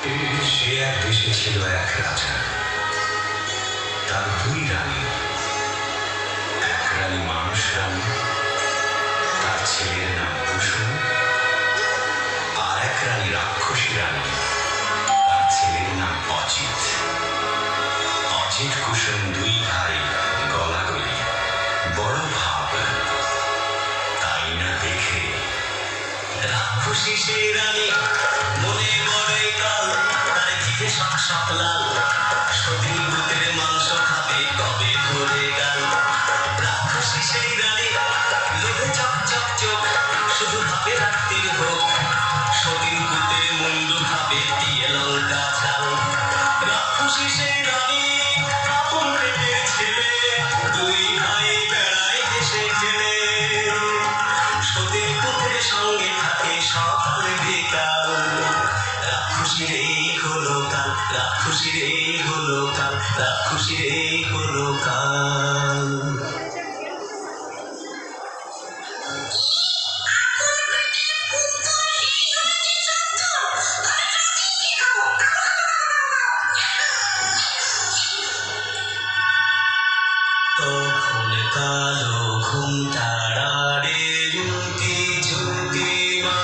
সে এক দেশে ছিল এক রাজা, তার দুই রানী। এক রানী মানুষ রানী, তার ছেলের নাম কুসুম। আর এক রানী রাক্ষসী রানী, তার ছেলের নাম অজিত। অজিত কুসুম দুই ভাই গলাগলি, বড় ভাব। তাই না দেখে রাক্ষসী সেই রানী মনে বড়ই কাল, তার জিভে শক শক লাল। সতীন ভূতের মাংস খাবে কবে ধরে গাল। রাক্ষসী সেই রানী লোভে চক চক চোখ, শুধু ভাবে রাত্রির হোক। সতীন ভূতের মুন্ডু খাবে দিয়ে লঙ্কা ঝাল। রাক্ষসী সেই রানী আপন পেটের ছেলে, দুই ভাই বেড়ায় হেসে খেলে। সতীন ভূতের সঙ্গে থাকে সকাল বিকাল। রাক্ষসী রে হলো কাল, রাক্ষসী রে হলো কাল, রাক্ষসী রে হলো কাল। তখন কালো ঘুম তাড়ারে ঝুঁকি ঝুঁকি মা